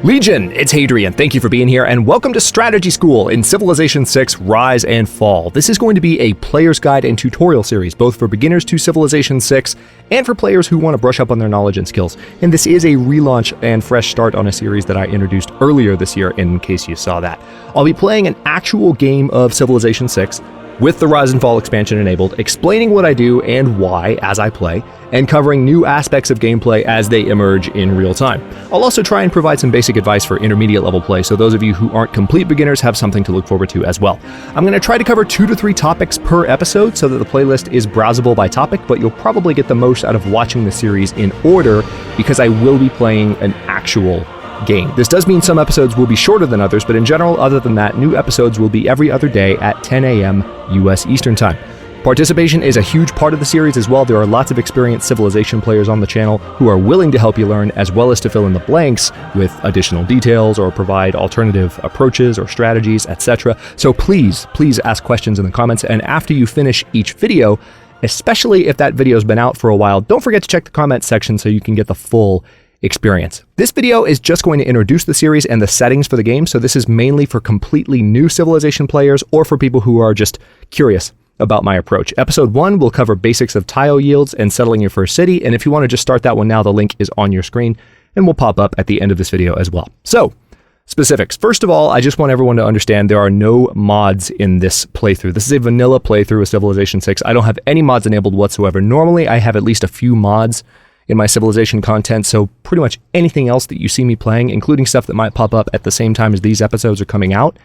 Legion, it's Hadrian. Thank you for being here, and welcome to Strategy School in Civilization VI Rise and Fall. This is going to be a player's guide and tutorial series, both for beginners to Civilization VI and for players who want to brush up on their knowledge and skills. And this is a relaunch and fresh start on a series that I introduced earlier this year, in case you saw that. I'll be playing an actual game of Civilization VI, with the Rise and Fall expansion enabled, explaining what I do and why as I play, and covering new aspects of gameplay as they emerge in real time. I'll also try and provide some basic advice for intermediate level play, so those of you who aren't complete beginners have something to look forward to as well. I'm going to try to cover 2 to 3 topics per episode so that the playlist is browsable by topic, but you'll probably get the most out of watching the series in order because I will be playing an actual game. This does mean some episodes will be shorter than others, but in general, other than that, new episodes will be every other day at 10 a.m. US Eastern Time. Participation is a huge part of the series as well. There are lots of experienced Civilization players on the channel who are willing to help you learn, as well as to fill in the blanks with additional details or provide alternative approaches or strategies, etc. So please ask questions in the comments, and after you finish each video, especially if that video's been out for a while, don't forget to check the comments section so you can get the full experience. This video is just going to introduce the series and the settings for the game, so this is mainly for completely new Civilization players or for people who are just curious about my approach. Episode 1 will cover basics of tile yields and settling your first city, and if you want to just start that one now, the link is on your screen and will pop up at the end of this video as well. So, specifics. First of all, I just want everyone to understand there are no mods in this playthrough. This is a vanilla playthrough of Civilization 6. I don't have any mods enabled whatsoever. Normally, I have at least a few mods in my Civilization content, so pretty much anything else that you see me playing, including stuff that might pop up at the same time as these episodes are coming out,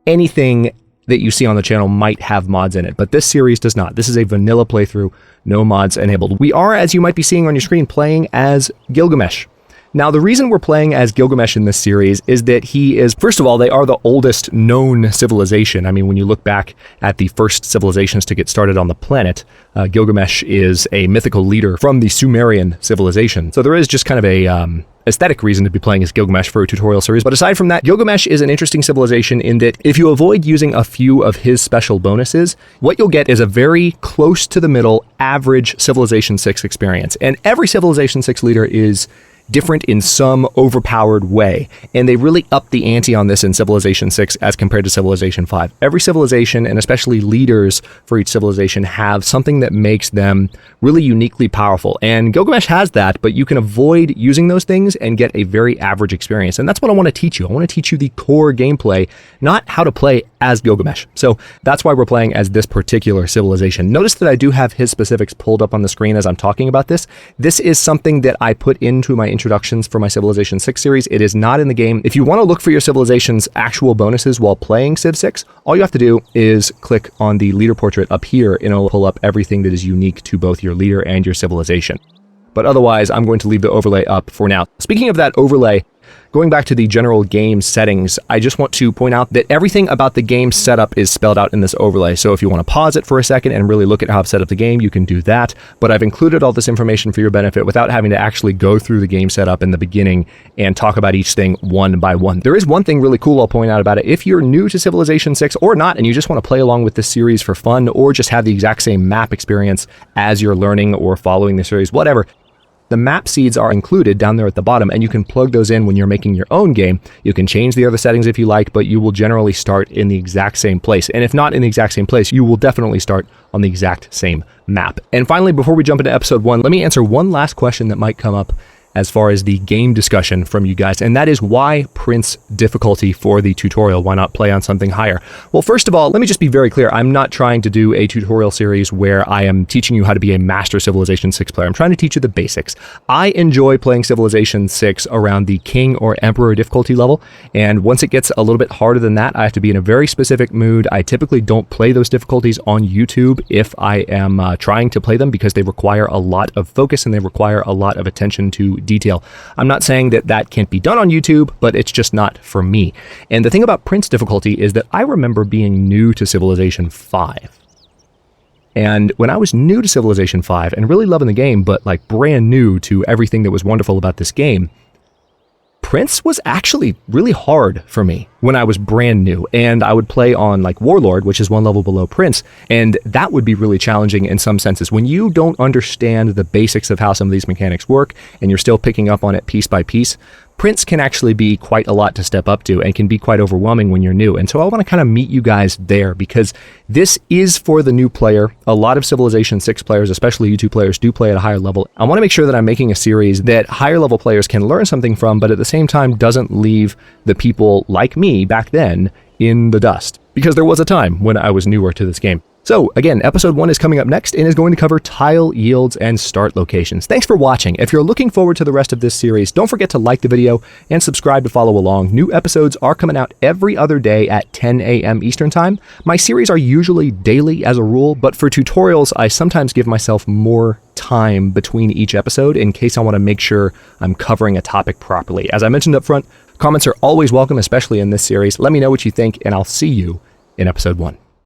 anything that you see on the channel might have mods in it, but this series does not. This is a vanilla playthrough, no mods enabled. We are, as you might be seeing on your screen, playing as Gilgamesh. Now, the reason we're playing as Gilgamesh in this series is that he is, first of all, they are the oldest known civilization. I mean, when you look back at the first civilizations to get started on the planet, Gilgamesh is a mythical leader from the Sumerian civilization. So there is just kind of a aesthetic reason to be playing as Gilgamesh for a tutorial series. But aside from that, Gilgamesh is an interesting civilization in that if you avoid using a few of his special bonuses, what you'll get is a very close to the middle average Civilization 6 experience. And every Civilization 6 leader is different in some overpowered way, and they really up the ante on this in Civilization 6 as compared to Civilization 5. Every civilization, and especially leaders for each civilization, have something that makes them really uniquely powerful, and Gilgamesh has that, but you can avoid using those things and get a very average experience, and that's what I want to teach you. I want to teach you the core gameplay, not how to play as Gilgamesh. So that's why we're playing as this particular civilization. Notice that I do have his specifics pulled up on the screen as I'm talking about this. This is something that I put into my introductions for my Civilization 6 series. It is not in the game. If you want to look for your civilization's actual bonuses while playing Civ 6, all you have to do is click on the leader portrait up here, and it'll pull up everything that is unique to both your leader and your civilization. But otherwise, I'm going to leave the overlay up for now. Speaking of that overlay, going back to the general game settings, I just want to point out that everything about the game setup is spelled out in this overlay. So if you want to pause it for a second and really look at how I've set up the game, you can do that. But I've included all this information for your benefit without having to actually go through the game setup in the beginning and talk about each thing one by one. There is one thing really cool I'll point out about it. If you're new to Civilization 6 or not, and you just want to play along with this series for fun, or just have the exact same map experience as you're learning or following the series, whatever, the map seeds are included down there at the bottom, and you can plug those in when you're making your own game. You can change the other settings if you like, but you will generally start in the exact same place. And if not in the exact same place, you will definitely start on the exact same map. And finally, before we jump into episode 1, let me answer one last question that might come up as far as the game discussion from you guys, and that is why Prince difficulty for the tutorial? Why not play on something higher? Well, first of all, let me just be very clear. I'm not trying to do a tutorial series where I am teaching you how to be a master Civilization 6 player. I'm trying to teach you the basics. I enjoy playing Civilization 6 around the King or Emperor difficulty level, and once it gets a little bit harder than that, I have to be in a very specific mood. I typically don't play those difficulties on YouTube if I am trying to play them, because they require a lot of focus and they require a lot of attention to detail. I'm not saying that that can't be done on YouTube, but it's just not for me. And the thing about Prince difficulty is that I remember being new to Civilization 5. And when I was new to Civilization 5 and really loving the game, but like brand new to everything that was wonderful about this game, Prince was actually really hard for me when I was brand new, and I would play on like Warlord, which is one level below Prince, and that would be really challenging in some senses. When you don't understand the basics of how some of these mechanics work, and you're still picking up on it piece by piece, Prince can actually be quite a lot to step up to and can be quite overwhelming when you're new. And so I want to kind of meet you guys there because this is for the new player. A lot of Civilization 6 players, especially you two players, do play at a higher level. I want to make sure that I'm making a series that higher level players can learn something from, but at the same time doesn't leave the people like me back then in the dust. Because there was a time when I was newer to this game. So again, episode 1 is coming up next and is going to cover tile yields and start locations. Thanks for watching. If you're looking forward to the rest of this series, don't forget to like the video and subscribe to follow along. New episodes are coming out every other day at 10 a.m. Eastern Time. My series are usually daily as a rule, but for tutorials, I sometimes give myself more time between each episode in case I want to make sure I'm covering a topic properly. As I mentioned up front, comments are always welcome, especially in this series. Let me know what you think, and I'll see you in episode 1.